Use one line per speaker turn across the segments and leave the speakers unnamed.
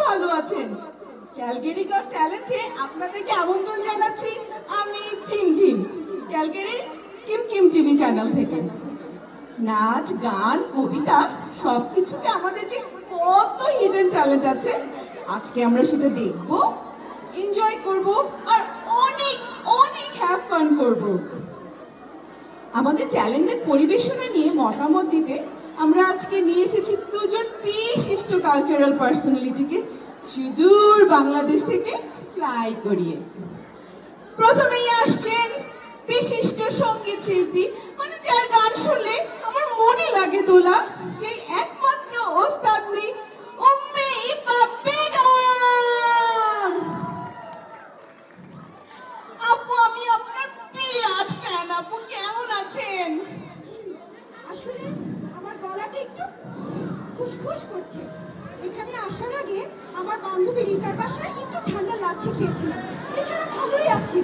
ভালো আছেন। Calgary goat চ্যালেঞ্জে আপনাদেরকে আমন্ত্রণ জানাচ্ছি আমি ঝিমঝিম, ক্যালগেরির কিম কিম টিভি চ্যানেল থেকে। নাচ, গান, কবিতা সবকিছুতে আমাদের যে কত হিডেন ট্যালেন্ট আছে, আজকে আমরা সেটা দেখব, এনজয় করব আর অনেক অনেক হ্যাভ ফান করব। আমাদের ট্যালেন্টের পরিবেশনা নিয়ে মতামত দিতে আমরা আজকে নিয়ে এসেছি দুজন বিশিষ্ট কালচারাল পার্সোনালিটিকে সুদূর বাংলাদেশ থেকে ফ্লাই করিয়ে। প্রথমেই আসছেন বিশিষ্ট সঙ্গীত শিল্পী, মানে যার গান শুনলে আমার মনে লাগে দোলা, সেই একমাত্র ওস্তাদনি উম্মে ইপা বেগম। আপু, আমি আপনার বিরাট ফ্যান। আপু কেমন আছেন?
আসলে আমার গলাটা একটু খুশখুশ করছে। এখানে আসার আগে আমার বান্ধবী রিতার বাসায় একটু ঠান্ডা লাচ্ছি খেয়েছিলাম, এছাড়া ভালোই আছি।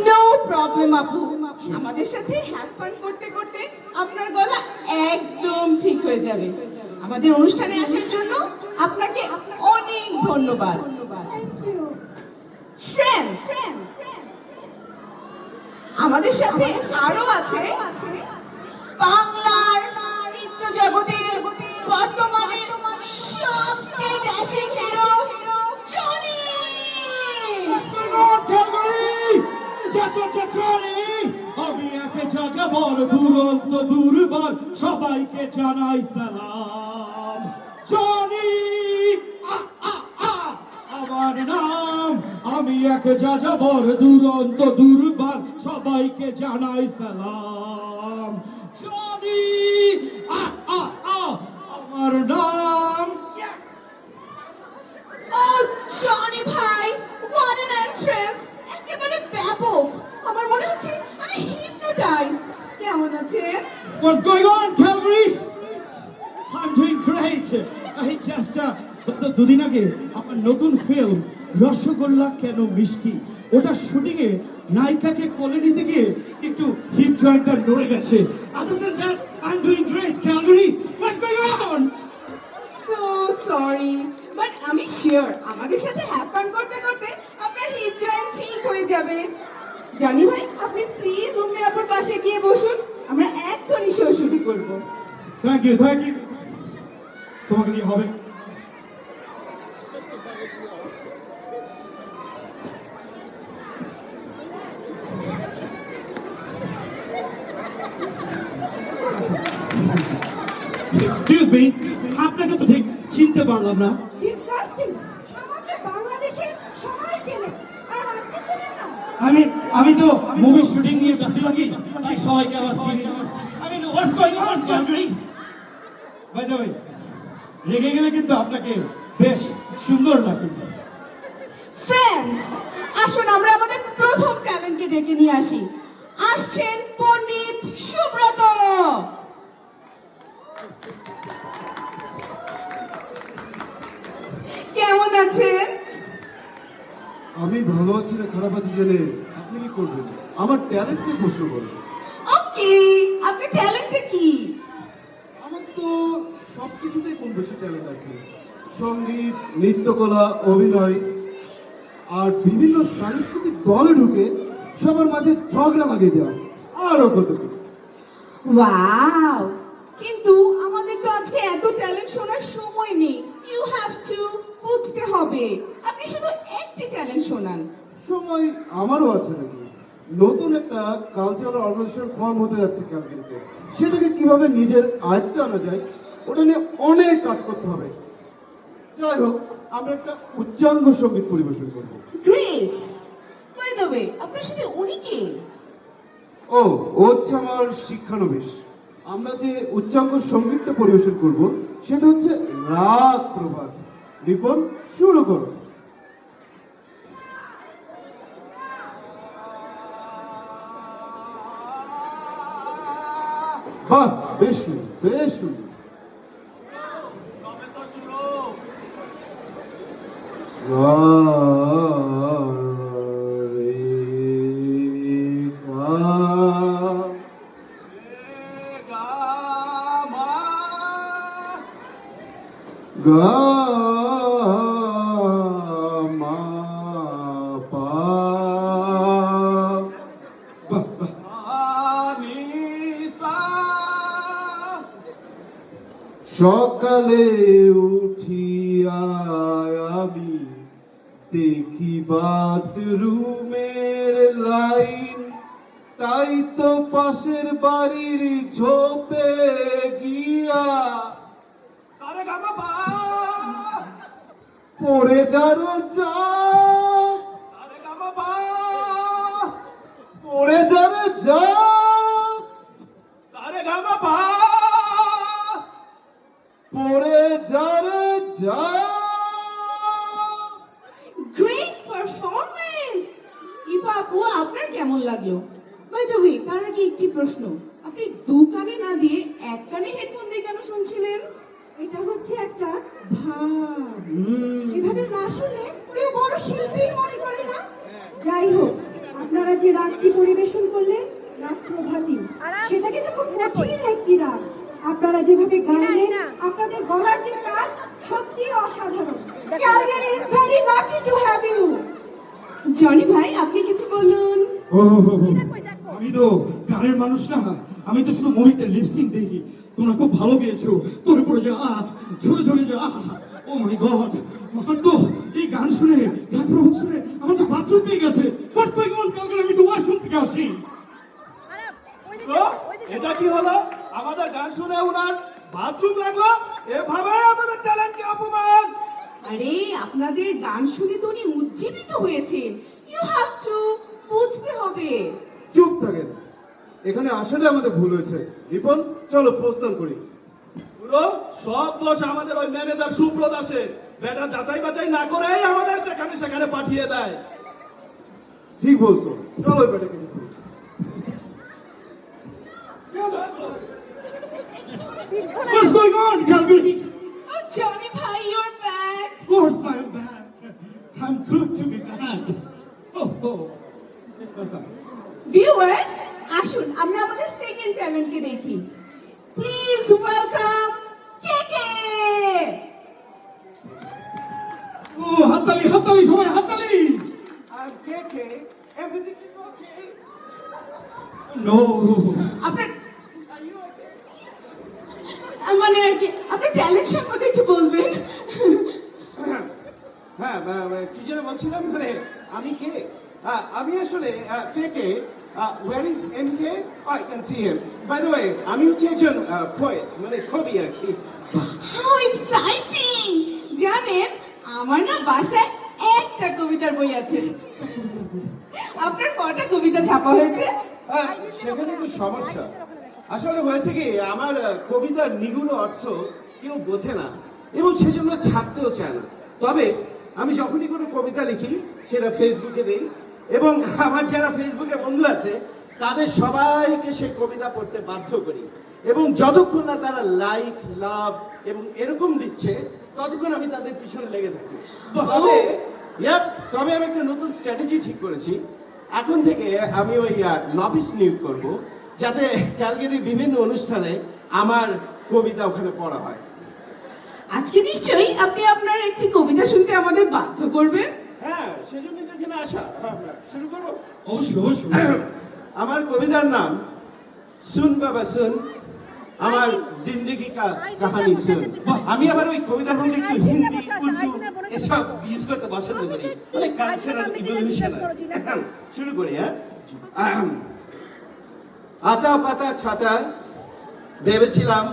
নো প্রবলেম আপু, আমাদের সাথে হ্যাভ ফান করতে করতে আপনার গলা একদম ঠিক হয়ে যাবে। আমাদের অনুষ্ঠানে আসার জন্য আপনাকে অনেক ধন্যবাদ।
Thank you.
ফ্রেন্ডস, আমাদের সাথে আরো আছে বাংলার চিত্র জগতের বর্তমানের সবচেয়ে ড্যাশিং হিরো জনি।
আমি একে যাযাবর দুরন্ত দুর্বার সবাইকে জানাই সালাম। জনি আমার নাম, আমি এক যাযাবর দুরন্ত দুর্বার সবাইকে জানাই সালাম। জনি আমার নাম।
ও জনি ভাই, হোয়াট অ্যান এন্ট্রেন্স, একেবারে ব্যাপক। আমার মনে হচ্ছে আমি হিপনোটাইজড। কেমন আছেন?
What's going on, Calgary? I'm doing great. I just দুদিন আগে আমার নতুন ফিল্ম রসগোল্লা কেন মিষ্টি, ওটা শুটিং এ নায়িকাকে কোলে নিতে গিয়ে একটু হিপ জয়েন্টটা নড়ে গেছে। Other than that, I'm doing great, Calgary. What's going on?
So sorry, but আমি শিওর আমাদের সাথে হ্যাভ ফান করতে করতে আপনার হিপ জয়েন্ট ঠিক হয়ে যাবে। জনি ভাই, আপনি প্লিজ উম্মে আপুর পাশে গিয়ে বসুন, আমরা এক্ষুনি শো শুরু করব।
Thank you. তোমাকে দিয়ে হবে। Excuse me, আপনাকে তো ঠিক চিনতে পারলাম না।
ডিসগাস্টিং। আমাকে বাংলাদেশের সবাই চেনে, আর আপনি চেনেন না?
আমি তো মুভি শুটিং নিয়ে ব্যস্ত থাকি, তাই সবাইকে আবার চিনি না। What's going on, Calgary? By the way, রেগে গেলে কিন্তু আপনাকে বেশ সুন্দর লাগে।
ফ্রেন্ডস, আসুন আমরা আমাদের প্রথম চ্যালেঞ্জকে ডেকে নিয়ে আসি। আসছেন পণ্ডিত সুব্রত। কেমন আছেন?
আমি ভালো আছি না খারাপ আছি জেনে আপনি কি করবেন? আমার ট্যালেন্ট নিয়ে প্রশ্ন করেন।
ওকে, আপনার ট্যালেন্টটা কি?
আমার তো সব কিছুতেই কম বেশি ট্যালেন্ট আছে। সঙ্গীত, নৃত্যকলা, অভিনয় আর বিভিন্ন সাংস্কৃতিক দলে ঢুকে সবার মাঝে ঝগড়া লাগিয়ে দেওয়া, আরও কত কি।
ওয়াও, কিন্তু আমাদের তো আজকে এত ট্যালেন্ট শোনার সময় নেই। ইউ হ্যাভ টু বুঝতে হবে, আপনি শুধু একটি ট্যালেন্ট শোনান।
সময় আমারও আছে নাকি? নতুন একটা কালচারাল অর্গানাইজেশন ফর্ম হতে যাচ্ছে ক্যালকারিতে, সেটাকে কিভাবে নিজের আয়ত্তে আনা যায় ওটা নিয়ে অনেক কাজ করতে হবে। যাই হোক, আমরা একটা উচ্চাঙ্গ সঙ্গীত পরিবেশন করব।
গ্রেট। বাই দ্য ওয়ে, আপনার সাথে উনি কে?
ও হচ্ছে আমার শিক্ষানবিশ। আমরা যে উচ্চাঙ্গ সঙ্গীতটা পরিবেশন করব সেটা হচ্ছে রাগ প্রভাত। রিপন, শুরু করো। বাহ, বেশ সুন্দর, বেশ সুন্দর। গা সকালে উঠিয়া আমি দেখি বাথরুমের লাইন, তাই তো পাশের বাড়ির ঝোপে গিয়া
সারে গামা পা,
পড়ে যার যা,
সারে গামা পা,
পড়ে যার যা,
সারে গামা পা,
পড়ে যার যা।
Great performance. ইপা আপু, আপনার কেমন লাগলো? বাই দ্য ওয়ে, তার আগে একটি প্রশ্ন, আপনি দু কানে না দিয়ে এক কানে হেডফোন দিয়ে কেন শুনছিলেন?
এটা হচ্ছে একটা ভাব। এভাবে না শুনলে কেউ বড় শিল্পী মনে করে না। যাই হোক, আপনারা যে রাগটি পরিবেশন করলেন, রাগ প্রভাতী, সেটা কিন্তু খুব কঠিন একটি রাগ। আপনারা যেভাবে গাইলেন, আপনাদের গলার যে কাজ, সত্যি অসাধারণ। Calgary is very lucky to have you.
Johnny ভাই, আপনি কিছু বলুন।
আমি তো গানের মানুষ না, আমি তো শুধু মুভিতে লিপসিং দেখি। তোমরা খুব ভালো গেয়েছো, তোর উপরে যা ঝরে ঝরে যা, ও মাই গড। আমার তো এই গান শুনে, গান প্রভাব শুনে আমার তো বাথরুম পেয়ে গেছে। What's going on? কালকে আমি একটু ওয়াশরুম থেকে আসি। এটা কি হলো? আমাদের গান শুনে উনার বাথরুম লাগলো? এভাবে আমাদের ট্যালেন্টকে অপমান।
আরে, আপনাদের গান শুনে তো উনি উজ্জীবিত হয়েছেন। ইউ হ্যাভ টু বুঝতে হবে।
চুপ থাকেন, এখানে আসলে আমাদের ভুল হয়েছে। রিপন, চলো প্রস্থান করি।
পুরো সব দোষ আমাদের ওই ম্যানেজার সুব্রদাসের। বেটা যাচাই বাছাই না করেই আমাদের যেখানে সেখানে পাঠিয়ে দেয়।
ঠিক বলছো, চলো এবারে কিছু করি।
What's going on, Calgary?
Oh, Johnny ভাই, you're back.
Of course I'm back. I'm good to be back. Oh.
Viewers, আসুন আমরা আমাদের সেকেন্ড ট্যালেন্টকে দেখি। প্লিজ ওয়েলকাম কেকে।
Oh, হাততালি হাততালি সবাই হাততালি।
I'm KK. Everything is okay.
No.
আপনার
Are you okay?
মানে আর কি, আপনার ট্যালেন্ট সম্পর্কে একটু বলবেন?
হ্যাঁ, কি যেন বলছিলাম, মানে আমি কে? আমি আসলে কে কে। ওয়ার ইজ এম কে? I can see him. By the way, আমি হচ্ছে একজন পোয়েট, মানে কবি আর কি।
How exciting! জানেন, আমার না বাসায় একটা কবিতার বই আছে। আপনার কটা কবিতা ছাপা হয়েছে?
সেখানে তো সমস্যা। আসলে হয়েছে কি, আমার কবিতার নিগুড় অর্থ কেউ বোঝে না এবং সেজন্য ছাপতেও চায় না। তবে আমি যখনই কোনো কবিতা লিখি, সেটা ফেসবুকে দিই এবং আমার যারা ফেসবুকে বন্ধু আছে তাদের সবাইকে সেই কবিতা পড়তে বাধ্য করি এবং যতক্ষণ না তারা লাইক, লাভ এবং এরকম দিচ্ছে, ততক্ষণ আমি তাদের পিছনে লেগে থাকি। তবে আমি একটা নতুন স্ট্র্যাটেজি ঠিক করেছি। এখন থেকে আমি ওই নবিস নিয়োগ করব, যাতে ক্যালগেরির বিভিন্ন অনুষ্ঠানে আমার কবিতা ওখানে পড়া হয়।
আজকে নিশ্চয়ই আপনি আপনার একটি কবিতা শুনতে আমাদের বাধ্য করবেন।
হ্যাঁ, সেজন্য তো এখানে আসা। আমরা শুরু করবো।
অবশ্যই।
আমার কবিতার নাম সুন বাবা সুন, আমার জিন্দগি কা কাহানি সুন। আমি আবার ওই কবিতার মধ্যে একটু হিন্দি, উর্দু এসব ইউজ করতে পছন্দ করি, মানে কালচারাল ইভলিউশন। শুরু করি। হ্যাঁ, আতা পাতা ছাতা ভেবেছিলাম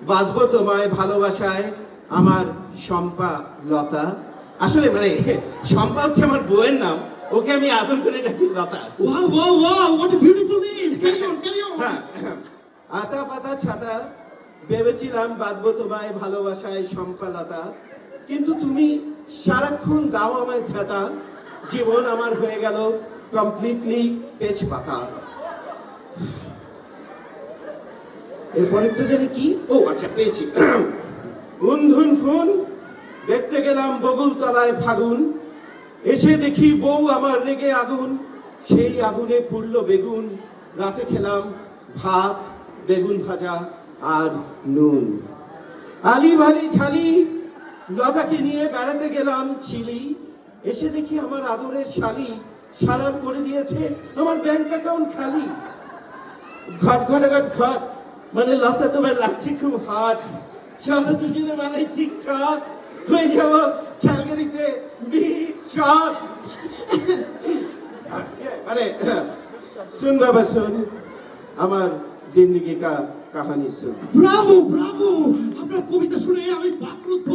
বাঁধবো তোমায় ভালোবাসায়, আমার শম্পা লতা। আসলে মানে শম্পা হচ্ছে আমার বউয়ের নাম, ওকে আমি আদর করে ডাকি লতা।
Wow, what a beautiful name. Carry on.
হ্যাঁ, আতা পাতা ছাতা ভেবেছিলাম বাঁধবো তোমায় ভালোবাসায় শম্পালতা, কিন্তু তুমি সারাক্ষণ দাও আমায় ধ্যাতা, জীবন আমার হয়ে গেল কমপ্লিটলি তেজপাতা। এরপরেরটা জানি কি? ও আচ্ছা, পেয়েছি। বন্ধুন ফোন দেখতে গেলাম বগুল তলায় ফাগুন, এসে দেখি বউ আমার রেগে আগুন, সেই আগুনে পুড়লো বেগুন, রাতে খেলাম ভাত, বেগুন ভাজা আর নুন। আলি ভালি ঝালি লতাকে নিয়ে বেড়াতে গেলাম চিলি, এসে দেখি আমার আদরের শালি সালার করে দিয়েছে আমার ব্যাংক অ্যাকাউন্ট খালি। ঘট ঘট ঘট ঘট, মানে লতা তোমার লাগছে খুব হট, চলো দুজনে বানাই ঠিকঠাক হয়ে যাবো ক্যালগারিতে বিশাল মানে सुन बाबा सुन আমার জিন্দেগি কা কাহানি सुन
ব্রাভো ব্রাভো, আপনার কবিতা শুনে আমি বাকরুদ্ধ।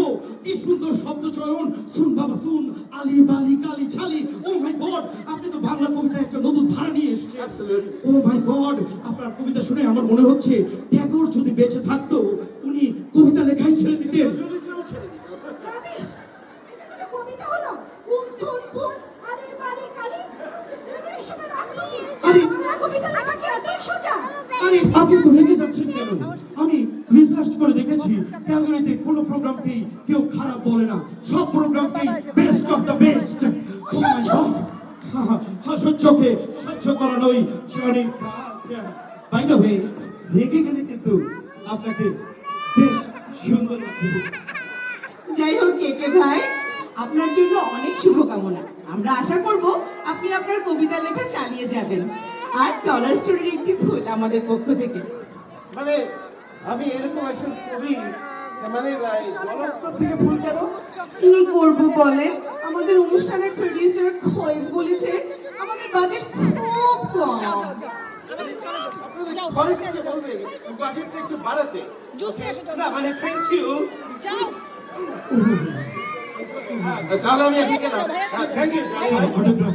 কি সুন্দর শব্দ চয়ন, শুন বাবা শুন, আলি বালি কালি ছালি। ও মাই গড, আপনি তো বাংলা কবিতায় একটা নতুন ধারা নিয়ে এসেছেন।
Absolutely.
ও মাই গড, আপনার কবিতা শুনে আমার মনে হচ্ছে ট্যাগর যদি বেঁচে থাকতো উনি কবিতা লেখাই ছেড়ে দিতেন।
রামেশ, এটা কোনো কবিতা হলো? উঠুন ফুল, আরে বালি কালি। এগুলো এসবের অর্থ কি?
আরে-
বাংলা কবিতা লেখা কি এতই সোজা?
আরে আপনি তো রেগে যাচ্ছেন কেন? আমি রিসার্চ করে দেখেছি ক্যালগারিতে কোনো প্রোগ্রামকেই কেউ খারাপ বলে না, সব প্রোগ্রামকেই বেস্ট অফ দ্য বেস্ট। হাস্যকে সহ্য করানোই জীবনের কাজ। বাই দ্য ওয়ে, রেগে গেলে কিন্তু আপনাকে বেশ সুন্দর লাগবে।
যাই হোক কে ভাই, আপনার জন্য অনেক শুভকামনা। আমরা আশা করব আপনি আপনার কবিতা লেখা চালিয়ে যাবেন। আর ডলার স্টোরির একটি ফুল আমাদের পক্ষ থেকে।
মানে আমি এরকম একজন কবি, মানে জলস্তর থেকে ফুল কেন?
কি করব বলেন, আমাদের অনুষ্ঠানের প্রোডিউসার খয়েস বলেছে আমাদের বাজেট খুব কম।
আপনাদের ভয়েসকে বলবে বাজেটটা একটু বাড়াতে। না মানে থ্যাংক ইউ। তাহলে আমি এখন গেলাম। থ্যাংক ইউ জানি ভাই।
অটোগ্রাফ।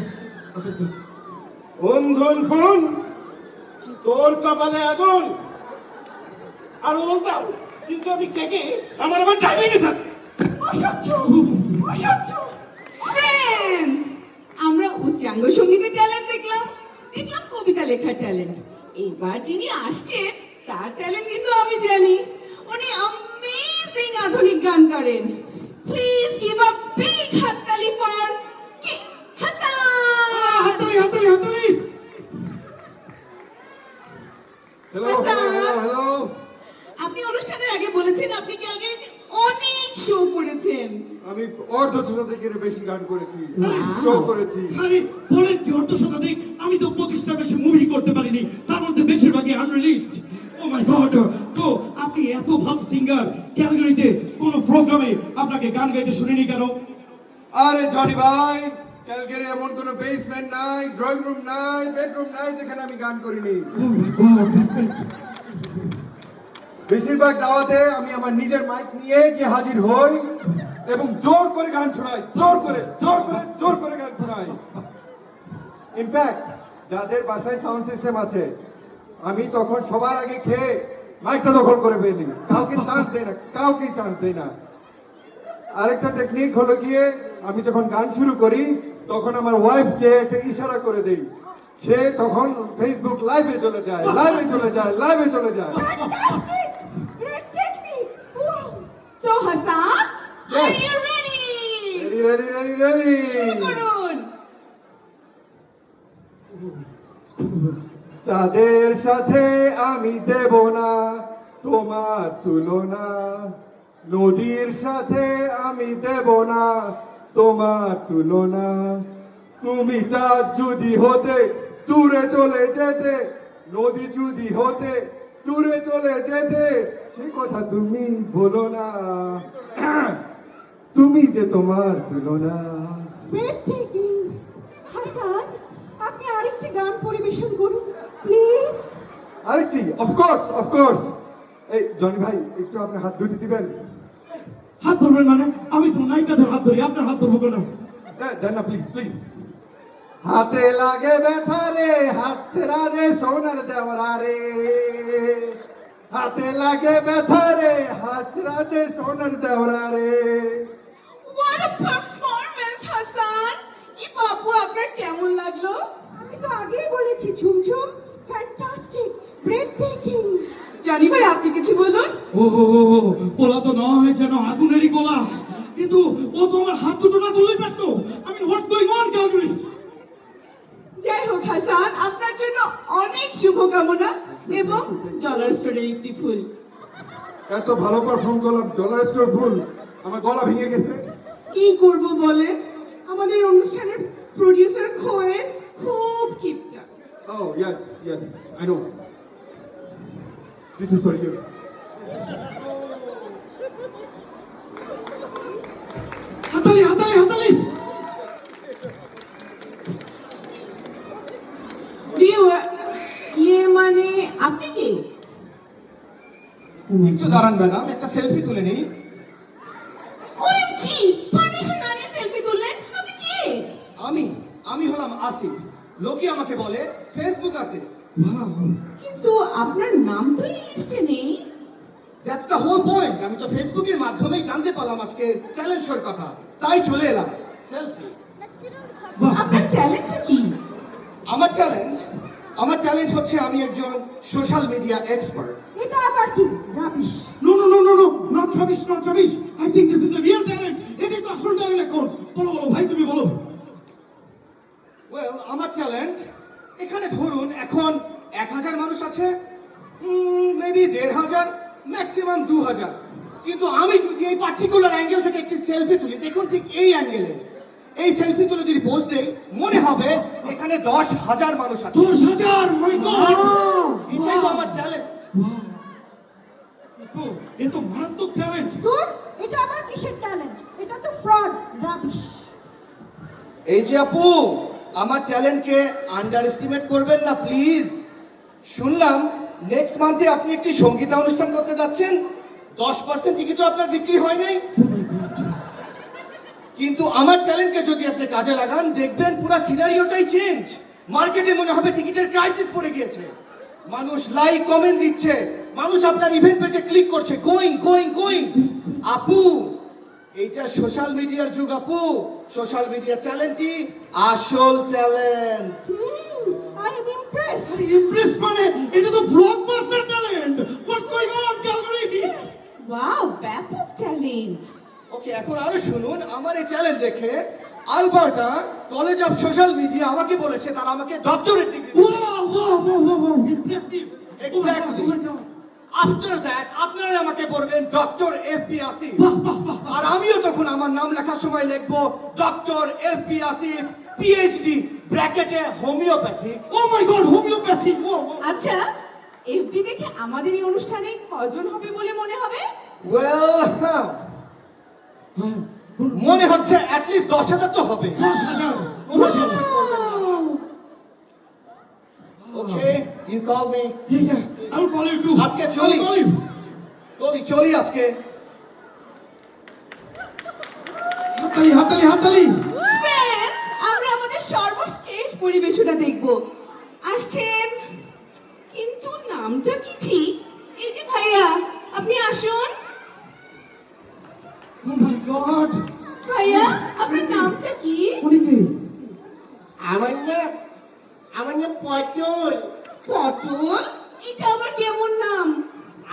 বন্ধন ফোন, তোর কপালে আগুন। আর ও বলতাম কিন্তু আমি কেকে আমার আবার ডায়াবেটিস আছে।
অসহ্য, অসহ্য।
ফ্রেন্ডস, আমরা উচ্চাঙ্গ সঙ্গীতের ট্যালেন্ট দেখলাম, কবিতা লেখার ট্যালেন্ট। এবার যিনি আসছেন তার ট্যালেন্ট কিন্তু আমি জানি। উনি অ্যামেজিং আধুনিক গান করেন। প্লিজ গিভ আ বিগ হাততালি ফর কে হাসান।
হাততালি হাততালি হাততালি।
Hello hello hello hello.
আপনি অনুষ্ঠানের আগে বলেছেন আপনি ক্যালগারিতে অনেক শো করেছেন।
আমি অর্ধ শতাধিকের বেশি গান করেছি,
Wow.
শো করেছি।
আরে বলেন কি অর্থ শতাধিক? আমি তো 25টা বেশি মুভি করতে পারিনি, তার মধ্যে বেশিরভাগই আনরিলিজড। ও মাই গড, তো আপনি এত ভাব সিঙ্গার, ক্যালগারিতে কোনো প্রোগ্রামে আপনাকে গান গাইতে শুনিনি কেন?
আরে জনি ভাই, ক্যালগারি এমন কোনো বেসমেন্ট নাই, ড্রয়িং রুম নাই, বেডরুম নাই যেখানে আমি গান করিনি।
ও মাই গড, রেসপেক্ট।
বেশিরভাগ দাওয়াতে আমি আমার নিজের মাইক নিয়ে গিয়ে হাজির হই এবং জোর করে গান শোনাই, জোর করে জোর করে জোর করে গান শোনাই। ইনফ্যাক্ট যাদের বাসায় সাউন্ড সিস্টেম আছে, আমি তখন সবার আগে খেয়ে মাইকটা দখল করে ফেলি, কাউকে চান্স দেই না, কাউকে চান্স দেই না। আরেকটা টেকনিক হলো গিয়ে আমি যখন গান শুরু করি তখন আমার ওয়াইফকে একটা ইশারা করে দেই, সে তখন ফেসবুক লাইভে চলে যায়, লাইভে চলে যায়, লাইভে চলে যায়।
Fantastic! Great technique! Wow!
So Hasan,
Yes.
are you ready?
Ready ready ready ready.
শুরু করুন।
চাঁদের সাথে আমি দেব না তোমার তুলনা, নদীর সাথে আমি দেব না তোমার তুলনা। তুমি চাঁদ যদি হতে দূরে চলে যেতে, নদী যদি হতে দূরে চলে যেতে, সে কথা তুমি বলো না, তুমি যে তোমার তুলনা।
Breathtaking! হাসান, আপনি আরেকটি গান পরিবেশন করুন প্লিজ।
আরেকটি, অফকোর্স অফকোর্স। এই জনি ভাই, একটু আপনার হাত দুটি দিবেন?
হাত ধরবেন মানে? আমি তো নায়িকাদের হাত ধরি, আপনার হাত ধরবো কেন?
দেন না প্লিজ প্লিজ। হাতে লাগে ব্যথা রে, হাত ছেড়া রে সোনার দেওয়ারা রে, হাতে লাগে ব্যথা রে, হাত ছেড়া রে সোনার দেওয়ারা রে।
What a performance, Hasan! কি বাপু, আপনার কেমন লাগলো?
আমি তো আগেই বলেছি ঝুমঝুম, ফ্যান্টাস্টিক, ব্রেথটেকিং।
জানি ভাই, আপনি কিছু বলুন।
ও পোলা তো নয়, যেন আগুনেরই গোলা। কিন্তু ও তো আমার হাত দুটো না ধরলেই পারতো। আমি হোয়াটস গোয়িং অন ক্যালগারি?
যাই হোক হাসান, আপনার জন্য অনেক শুভকামনা এবং ডলার স্টোরের একটি ফুল।
এত ভালো পারফর্ম করলাম, ডলার স্টোর ভুল, আমার গলা ভেঙে গেছে।
কি করব বলেন, আমাদের অনুষ্ঠানের প্রোডিউসার খোয়েস খুব কিপটা।
Oh yes yes I know. This is for you.
হাতালি হাতালি হাতালি।
ইয়ে মানে আপনি কি?
একটু দাঁড়ান ম্যাডাম, একটা সেলফি তুলে নিই।
ওএমজি, পারমিশন না নিয়ে সেলফি তুললেন? আপনি কি?
আমি হলাম আসিফ, লোকে আমাকে বলে ফেসবুক আসিফ।
কিন্তু আপনার নাম তো এই লিস্টে নেই।
That's the whole point. আমি তো ফেসবুকের মাধ্যমেই জানতে পারলাম আজকে চ্যালেঞ্জ শোর কথা, তাই চলে এলাম। সেলফি।
আপনার চ্যালেঞ্জটা কি?
আমার চ্যালেঞ্জ হচ্ছে আমি একজন সোশ্যাল মিডিয়া এক্সপার্ট।
এটা আবার কি rubbish?
No, no, no, no, no, not rubbish, not rubbish. I think this is a real talent. এটাই তো আসল ট্যালেন্ট এখন। বলো বলো ভাই, তুমি বলো।
ওয়েল, আমার চ্যালেঞ্জ এখানে ধরুন এখন 1000 মানুষ আছে, মেবি 1500, ম্যাক্সিমাম 2000। কিন্তু আমি যদি এই পার্টিকুলার অ্যাঙ্গেল থেকে একটি সেলফি তুলি, দেখুন ঠিক এই অ্যাঙ্গেলে, এই সেলফি তুলে যদি পোস্ট দেই, মনে হবে এখানে 10,000 মানুষ আছে।
10,000, my God!
এটাই তো আমার চ্যালেঞ্জ।
এ তো মারাত্মক ট্যালেন্ট।
দূর, এটা আবার কিসের ট্যালেন্ট? এটা তো ফ্রড, রাবিশ।
এই যে আপু, আমার চ্যালেঞ্জকে আন্ডার এস্টিমেট করবেন না প্লিজ। শুনলাম নেক্সট মান্থে আপনি একটি সঙ্গীতা অনুষ্ঠান করতে যাচ্ছেন, 10% টিকিটও আপনার বিক্রি হয় নাই। কিন্তু আমার চ্যালেঞ্জকে যদি আপনি কাজে লাগান, দেখবেন পুরো সিনারিওটাই চেঞ্জ। মার্কেটে মনে হবে টিকিটের ক্রাইসিস পড়ে গিয়েছে, মানুষ লাইক কমেন্ট দিচ্ছে, মানুষ আপনার ইভেন্ট পেজে ক্লিক করছে, গোয়িং গোয়িং গোয়িং। আপু, এইটা সোশ্যাল মিডিয়ার যুগ আপু। সোশ্যাল মিডিয়া চ্যালেঞ্জই আসল challenge.
I am impressed.
Impress মানে এটা তো blockbuster talent. What's going on Calgary?
Wow, ব্যাপক চ্যালেঞ্জ।
ওকে, এখন আরো শুনুন। আমার এই চ্যালেঞ্জ দেখে Alberta college of social media আমাকে বলেছে তারা আমাকে doctorate degree.
Wow wow wow wow, impressive.
Exactly. After that আপনারা আমাকে বলবেন ডক্টর এফবি আসিফ, আর আমিও তখন আমার নাম লেখার সময় লিখবো ডক্টর এফবি আসিফ, পিএইচডি, ব্র্যাকেটে homeopathy.
Oh my god, homeopathy.
আচ্ছা, এফবি দেখে আমাদের এই অনুষ্ঠানে কজন হবে বলে মনে হবে?
ওয়েল, মনে হচ্ছে অ্যাটলিস্ট 10,000 তো হবে।
10,000।
Okay, you call me.
I will call you too.
আজকে চলি।
I will call you.
চলি আজকে।
হাতালি হাতালি হাতালি।
ফ্রেন্ডস, আমরা আমাদের সর্বশেষ পরিবেশনা দেখব। আসছেন, কিন্তু নামটা কি ঠিক? এই যে ভাইয়া, আপনি আসুন।
Oh my God.
ভাইয়া, আপনার নামটা কি?
উনি কে?
আমার নাম পটল।
পটল? এটা আবার কেমন নাম?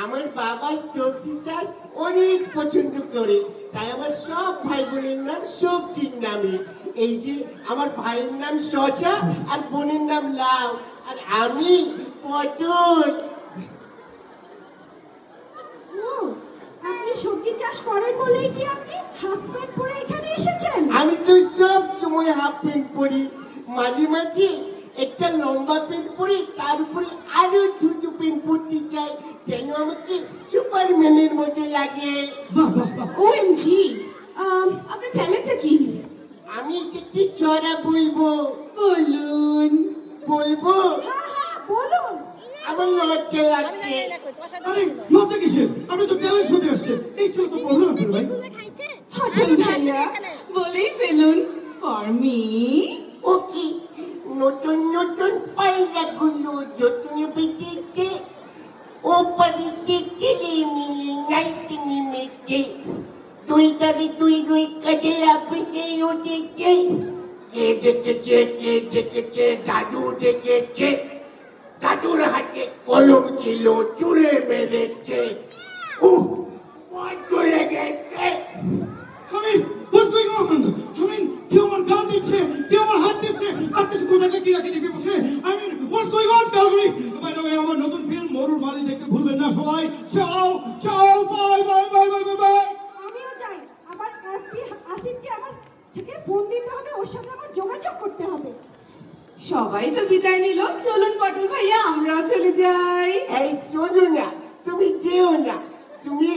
আমার বাবা সবজি চাষ অনেক পছন্দ করে, তাই আমার সব ভাই বোনের নাম সবজির নামে। এই যে আমার ভাইয়ের নাম শশা আর বোনের নাম লাউ, আর আমি পটল।
ও, আপনি সবজি চাষ করেন বলেই কি আপনি হাফ প্যান্ট পরে এখানে এসেছেন?
আমি তো সব সময় হাফ প্যান্ট পরি, মাঝে মাঝে একটা লম্বা প্যান্ট পরি, তার উপরে আরো ছোট প্যান্ট পরতে চাই, যেন আমাকে সুপারম্যানের মতো লাগে।
ওএমজি, আপনার চ্যালেঞ্জটা কি?
আমি একটি ছড়া বলবো।
বলুন।
বলবো?
হ্যাঁ হ্যাঁ, বলুন।
আমার লজ্জা লাগছে।
আরে লজ্জা কিসের? আপনি তো ট্যালেন্ট শোতে আসছেন। এই ছিল তো প্রবলেম আছে ভাই।
পটল ভাইয়া, বলেই ফেলুন। For me.
ওকে, নতুন নতুন পায়রাগুলো যত্ন বেঁচেছে, ও বাড়িতে ছেলে মেয়ে নাইতে নেমেছে, তুই তারে তুই রুই কাজে অফিসে উঠেছে। কে দেখেছে, দাদু দেখেছে, দাদুর হাতে কলম ছিল, চুরে মেরেছে। উহ, বড্ড লেগেছে।
আমি what's going on? কেউ আমার গাল দিচ্ছে, কেউ আমার হাত দিচ্ছে, আর কিছু কোথাকে কি রাখি টিভি বসে। what's going on Calgary? By the way, আমার নতুন ফিল্ম মরুর বাড়ি দেখতে ভুলবেন না সবাই। চাও চাও, bye bye bye bye bye bye.
আমিও যাই। আমার এফবি আসিফকে আমার থেকে ফোন দিতে হবে, ওর সাথে আমার যোগাযোগ করতে হবে।
সবাই তো বিদায় নিল, চলুন পটল ভাইয়া আমরাও চলে যাই।
এই শোনো না, তুমি যেও না, তুমি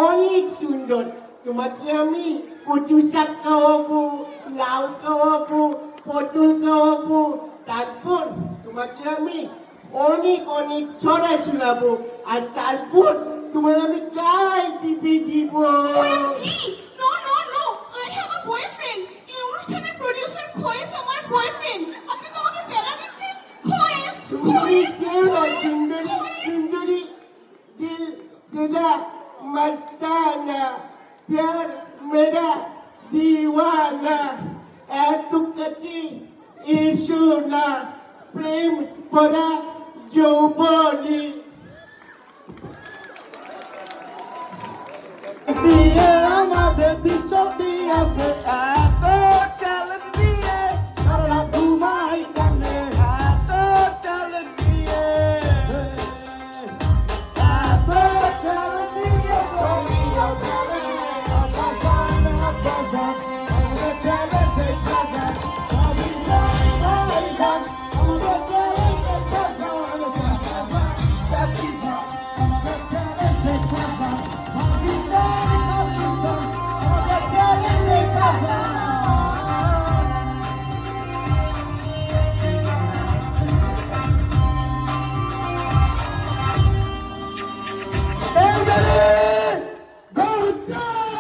অনেক সুন্দর, তোমাকে আমি কচু শাক খাওয়াবো, লাউ খাওয়াবো, পটল খাওয়াবো, তারপর তোমাকে আমি অনেক অনেক ছড়া শোনাবো, আর তারপর তোমার আমি গায়ে টিপে দিব।
OMG! No, no, no! I have a boyfriend! এই অনুষ্ঠানের প্রোডিউসার খোয়েস আমার বয়ফ্রেন্ড। আপনি তো আমাকে প্যারা দিচ্ছেন। খোয়েস!
সুন্দরী
খোয়েস!
কেউ না, সুন্দরী সুন্দরী দিল तेरा मस्ताना प्यार मेरा दीवाना এত কাছে এসো না প্রেম পরা যৌবনী
দিয়ে আমাদের দিচ্ছ আছে